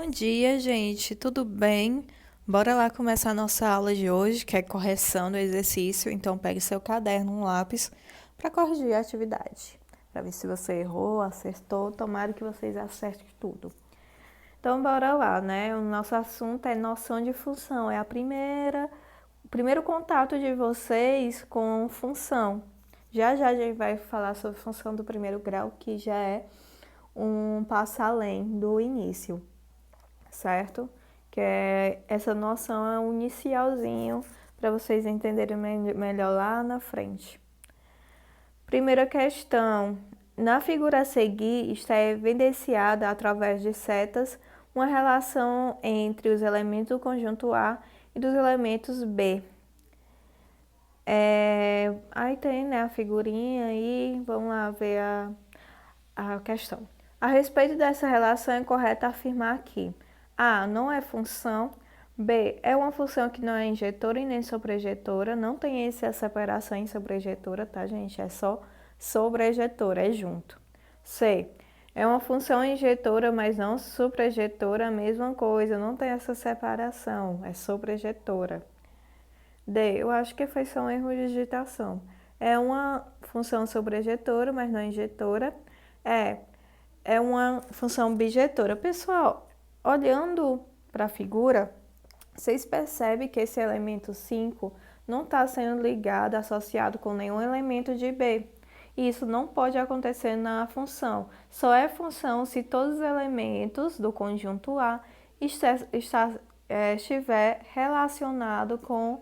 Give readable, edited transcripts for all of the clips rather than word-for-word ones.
dia, gente. Tudo bem? Bora lá começar a nossa aula de hoje, que é correção do exercício. Então, pegue seu caderno, um lápis, para corrigir a atividade. Para ver se você errou, acertou. Tomara que vocês acertem tudo. Então, bora lá, né? O nosso assunto é noção de função. É o primeiro contato de vocês com função. Já já a gente vai falar sobre função do primeiro grau, que já é um passo além do início, certo? Que é essa noção é um inicialzinho para vocês entenderem melhor lá na frente. Primeira questão. Na figura a seguir está evidenciada através de setas uma relação entre os elementos do conjunto A e dos elementos B. Aí tem, né, a figurinha aí, vamos lá ver a questão. A respeito dessa relação, é correto afirmar que A não é função, B é uma função que não é injetora e nem sobrejetora, não tem essa separação em sobrejetora, tá, gente? É só sobrejetora, é junto. C é uma função injetora, mas não sobrejetora, a mesma coisa, não tem essa separação, é sobrejetora. D, eu acho que foi só um erro de digitação. É uma função sobrejetora, mas não injetora. É uma função bijetora. Pessoal, olhando para a figura, vocês percebem que esse elemento 5 não está sendo ligado, associado com nenhum elemento de B. Isso não pode acontecer na função. Só é função se todos os elementos do conjunto A estiver relacionado com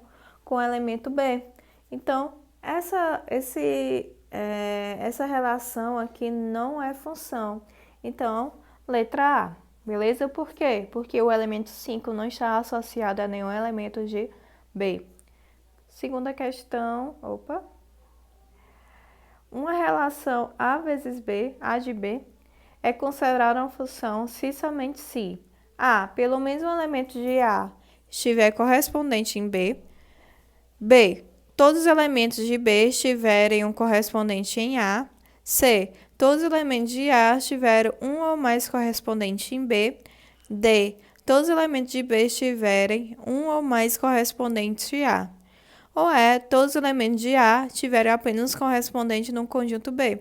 o elemento B. Então, essa relação aqui não é função. Então, letra A, beleza? Por quê? Porque o elemento 5 não está associado a nenhum elemento de B. Segunda questão, uma relação A vezes B, A de B, é considerada uma função se somente se A, pelo menos um elemento de A, estiver correspondente em B, B, todos os elementos de B estiverem um correspondente em A, C, todos os elementos de A estiverem um ou mais correspondente em B, D, todos os elementos de B estiverem um ou mais correspondentes em A. Ou todos os elementos de A tiverem apenas correspondente no conjunto B.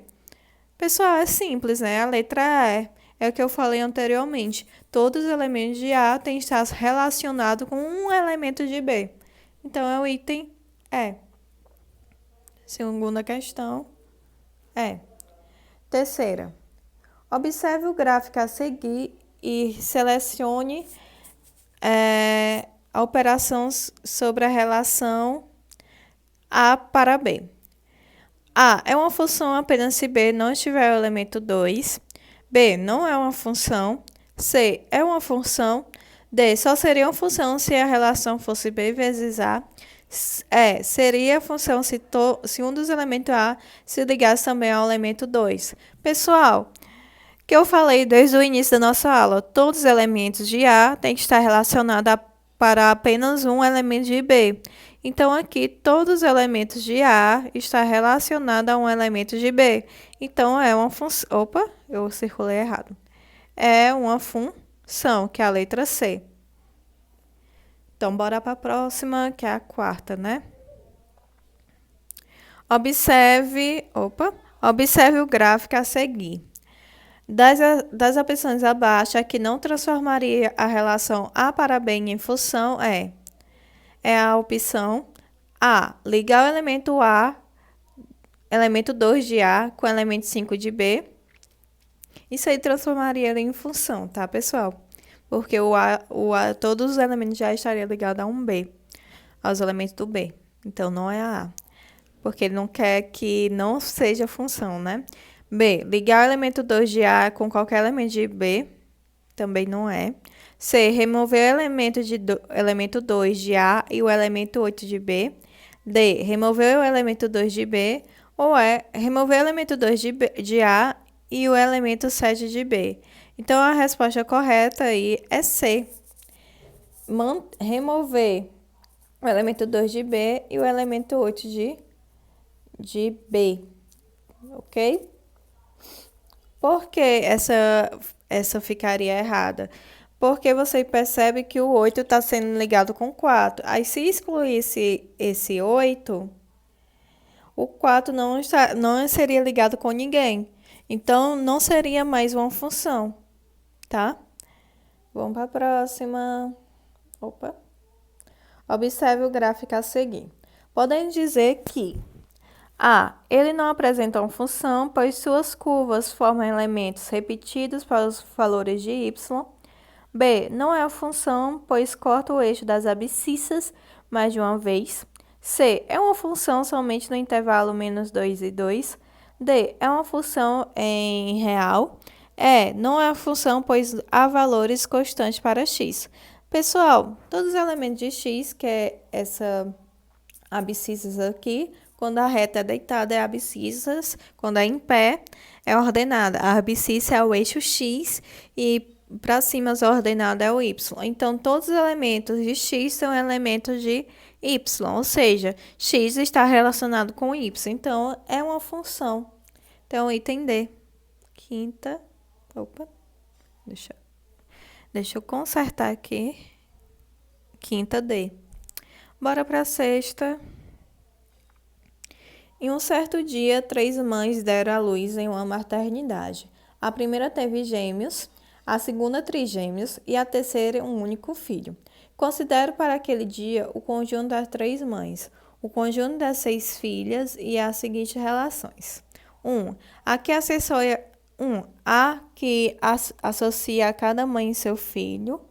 Pessoal, é simples, né? A letra E é o que eu falei anteriormente. Todos os elementos de A têm que estar relacionados com um elemento de B. Então, é o item E. Segunda questão, E. Terceira. Observe o gráfico a seguir e selecione a operação sobre a relação A para B. A é uma função apenas se B não estiver o elemento 2. B não é uma função. C é uma função. D só seria uma função se a relação fosse B vezes A. Seria a função se um dos elementos A se ligasse também ao elemento 2. Pessoal, que eu falei desde o início da nossa aula, todos os elementos de A têm que estar relacionados para apenas um elemento de B. Então, aqui, todos os elementos de A estão relacionados a um elemento de B. Então, é uma função... Opa, eu circulei errado. É uma função, que é a letra C. Então, bora para a próxima, que é a quarta, né? Observe o gráfico a seguir. Das opções abaixo, a que não transformaria a relação A para B em função é a opção A, ligar o elemento A, elemento 2 de A, com o elemento 5 de B. Isso aí transformaria ele em função, tá, pessoal? Porque todos os elementos já estariam ligados a um B, aos elementos do B. Então, não é a A. Porque ele não quer que não seja função, né? B, ligar o elemento 2 de A com qualquer elemento de B, também não é. C, remover o elemento 2 de A e o elemento 8 de B. D, remover o elemento 2 de B. Ou remover o elemento 2 de A e o elemento 7 de B. Então, a resposta correta aí é C. Remover o elemento 2 de B e o elemento 8 de B. Ok? Por que essa ficaria errada? Porque você percebe que o 8 está sendo ligado com 4. Aí, se excluir esse 8, o 4 não seria ligado com ninguém. Então, não seria mais uma função, tá? Vamos para a próxima. Opa. Observe o gráfico a seguir. Podemos dizer que A. Ele não apresenta uma função, pois suas curvas formam elementos repetidos para os valores de y. B. Não é uma função, pois corta o eixo das abscissas mais de uma vez. C. É uma função somente no intervalo menos 2 e 2. D. É uma função em real. E. Não é uma função, pois há valores constantes para x. Pessoal, todos os elementos de x, que é essa abscissas aqui, quando a reta é deitada é abscissas, quando é em pé é ordenada. A abscissa é o eixo x e para cima as ordenadas é o y. Então, todos os elementos de x são elementos de y, ou seja, x está relacionado com y. Então, é uma função. Então, item D. Quinta. Opa. Deixa eu consertar aqui. Quinta D. Bora para a sexta. Em um certo dia, 3 mães deram à luz em uma maternidade. A primeira teve gêmeos, a segunda trigêmeos e a terceira um único filho. Considero para aquele dia o conjunto das 3 mães, o conjunto das 6 filhas e as seguintes relações. 1. A que associa a cada mãe seu filho.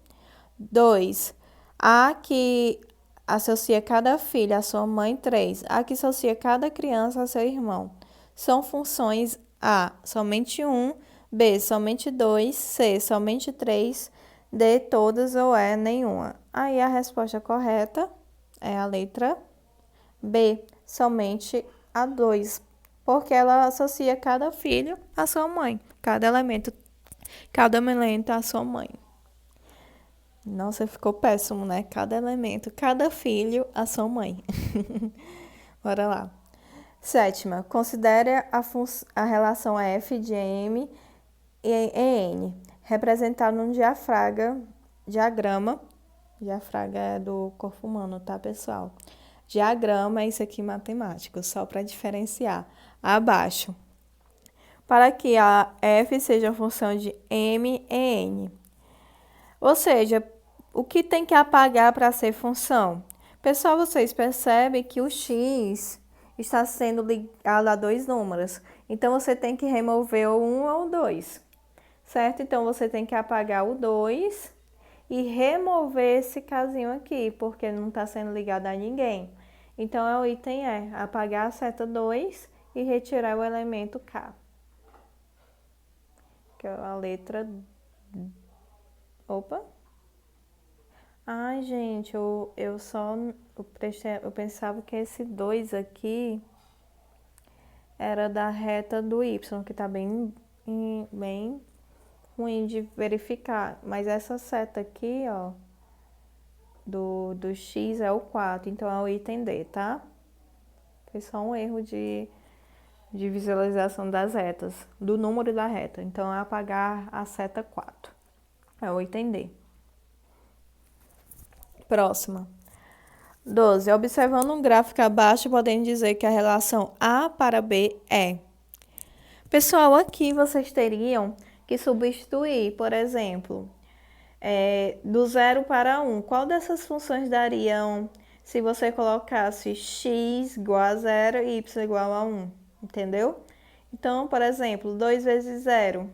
2. A que associa cada filho à sua mãe. 3. A que associa cada criança a seu irmão. São funções A, somente um, B, somente dois, C, somente três, D, todas ou E, nenhuma. Aí a resposta correta é a letra B, somente a 2, porque ela associa cada filho à sua mãe, cada elemento à sua mãe. Nossa, ficou péssimo, né? Cada elemento, cada filho à sua mãe. Bora lá. Sétima, considere a relação F de M e N, representada num diagrama. Diafraga é do corpo humano, tá, pessoal? Diagrama é isso aqui matemático, só para diferenciar. Abaixo. Para que a F seja a função de M e N. Ou seja, o que tem que apagar para ser função? Pessoal, vocês percebem que o x está sendo ligado a dois números. Então, você tem que remover o 1 ou o 2, certo? Então, você tem que apagar o 2 e remover esse casinho aqui, porque não está sendo ligado a ninguém. Então, é o item E, apagar a seta 2 e retirar o elemento K, que é a letra... Opa! Ai, gente, eu pensava que esse 2 aqui era da reta do Y, que tá bem ruim de verificar. Mas essa seta aqui, ó, do X é o 4, então é o item D, tá? Foi só um erro de visualização das retas, do número da reta. Então, é apagar a seta 4. É o item D. Próxima. 12. Observando um gráfico abaixo, podemos dizer que a relação A para B é. Pessoal, aqui vocês teriam que substituir, por exemplo, do 0 para 1. Qual dessas funções dariam se você colocasse x igual a 0 e y igual a 1? Entendeu? Então, por exemplo, 2 vezes 0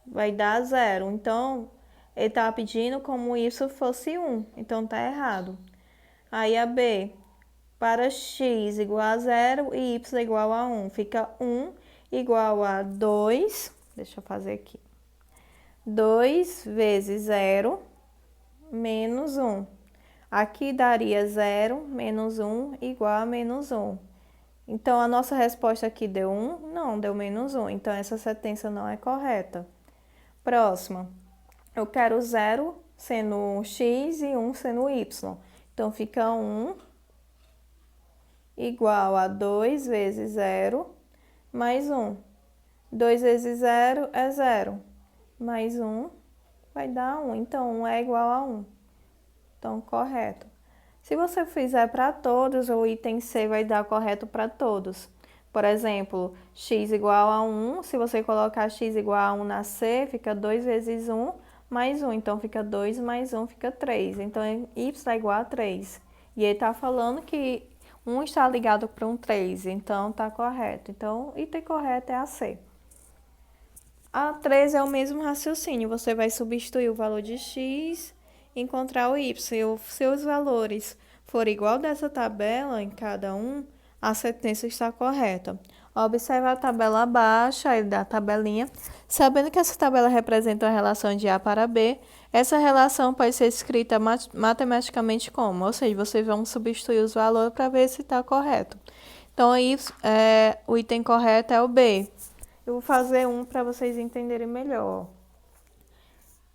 vai dar 0. Então, ele estava pedindo como isso fosse 1. Então, tá errado. Aí a B, para x igual a 0 e y igual a 1, fica 1 igual a 2, deixa eu fazer aqui, 2 vezes 0 menos 1. Aqui daria 0 menos 1 igual a menos 1. Então, a nossa resposta aqui deu 1? Não, deu menos 1. Então, essa sentença não é correta. Próxima. Eu quero 0 sendo x e 1 sendo y. Então, fica 1 igual a 2 vezes 0 mais 1. 2 vezes 0 é 0. Mais 1 vai dar 1. Então, 1 é igual a 1. Então, correto. Se você fizer para todos, o item C vai dar correto para todos. Por exemplo, x igual a 1, se você colocar x igual a 1 na C, fica 2 vezes 1 mais 1. Então, fica 2 mais 1, fica 3. Então, y é igual a 3. E ele está falando que 1 está ligado para um 3, então está correto. Então, o item correto é a C. A 3 é o mesmo raciocínio. Você vai substituir o valor de x e encontrar o y. Se os valores forem igual dessa tabela em cada um, a sentença está correta. Observe a tabela abaixo, aí da tabelinha. Sabendo que essa tabela representa a relação de A para B, essa relação pode ser escrita matematicamente como? Ou seja, vocês vão substituir os valores para ver se está correto. Então, aí, o item correto é o B. Eu vou fazer um para vocês entenderem melhor.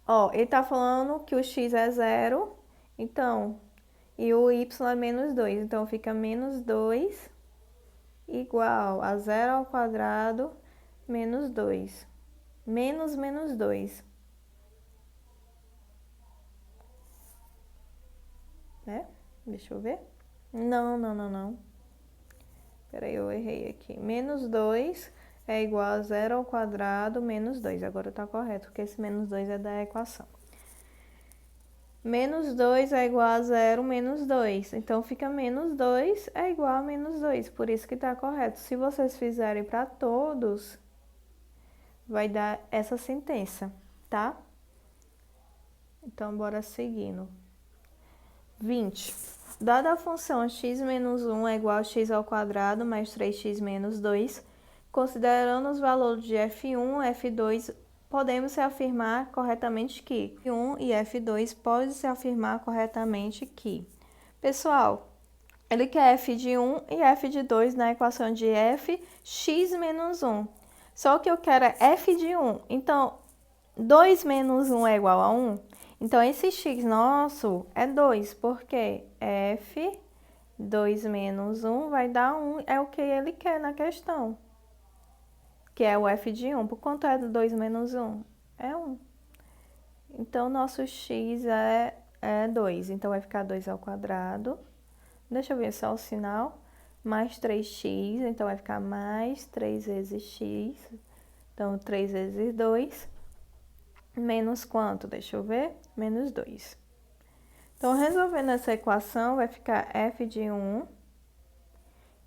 Ó, ele está falando que o x é 0, então, e o y é menos 2. Então, fica menos 2 igual a 0 ao quadrado menos 2. Menos 2. Né? Deixa eu ver. Não. Peraí, eu errei aqui. Menos 2 é igual a 0 ao quadrado menos 2. Agora tá correto, porque esse menos 2 é da equação. Menos 2 é igual a 0 menos 2. Então, fica menos 2 é igual a menos 2. Por isso que tá correto. Se vocês fizerem para todos, vai dar essa sentença, tá? Então, bora seguindo. 20. Dada a função x menos 1 é igual a x ao quadrado mais 3x menos 2, considerando os valores de f1 e f2, podemos se afirmar corretamente que f1 e f2 pode se afirmar corretamente que. Pessoal, ele quer f de 1 e f de 2 na equação de f x menos 1. Só que eu quero é f de 1. Então, 2 menos 1 é igual a 1. Então, esse x nosso é 2, porque f 2 menos 1 vai dar 1, é o que ele quer na questão, que é o f de 1. Por quanto é 2 menos 1? É 1. Então, nosso x é 2. Então, vai ficar 2 ao quadrado. Deixa eu ver só o sinal. Mais 3x, então vai ficar mais 3 vezes x. Então, 3 vezes 2. Menos quanto? Deixa eu ver. Menos 2. Então, resolvendo essa equação, vai ficar f de 1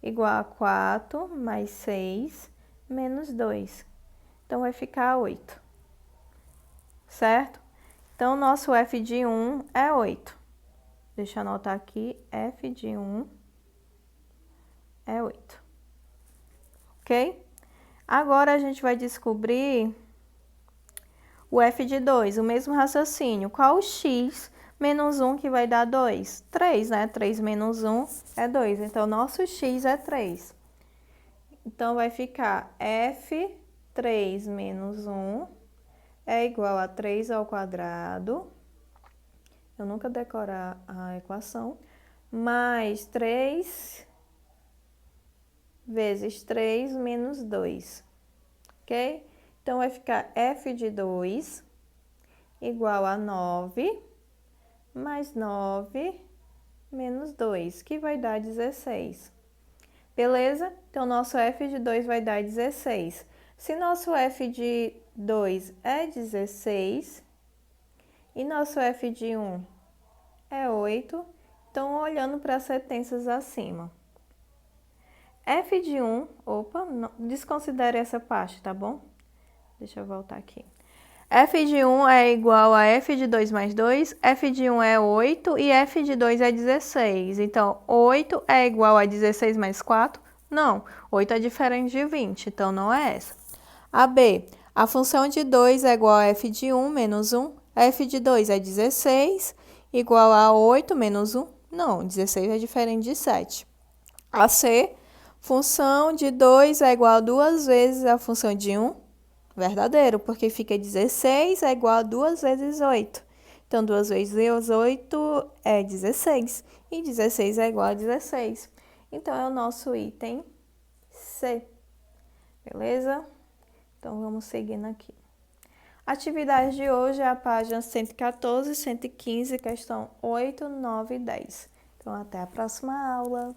igual a 4 mais 6 menos 2. Então, vai ficar 8. Certo? Então, nosso f de 1 é 8. Deixa eu anotar aqui. F de 1 é 8. Ok? Agora, a gente vai descobrir o f de 2, o mesmo raciocínio. Qual o x menos 1 que vai dar 2? 3, né? 3 menos 1 é 2. Então, nosso x é 3. Então, vai ficar f3 menos 1 é igual a 3 ao quadrado. Eu nunca decorar a equação. Mais 3 vezes 3 menos 2. Ok? Então, vai ficar f de 2 igual a 9 mais 9 menos 2, que vai dar 16. Beleza? Então, nosso f de 2 vai dar 16. Se nosso f de 2 é 16 e nosso f de 1 é 8, então, olhando para as sentenças acima. F de 1, não, desconsidere essa parte, tá bom? Deixa eu voltar aqui. F de 1 é igual a f de 2 mais 2, f de 1 é 8 e f de 2 é 16. Então, 8 é igual a 16 mais 4? Não, 8 é diferente de 20, então não é essa. A B, a função de 2 é igual a f de 1 menos 1, f de 2 é 16, igual a 8 menos 1? Não, 16 é diferente de 7. A C, função de 2 é igual a 2 vezes a função de 1? Verdadeiro, porque fica 16 é igual a 2 vezes 8. Então, 2 vezes 8 é 16. E 16 é igual a 16. Então, é o nosso item C. Beleza? Então, vamos seguindo aqui. Atividade de hoje é a página 114, 115, questão 8, 9 e 10. Então, até a próxima aula.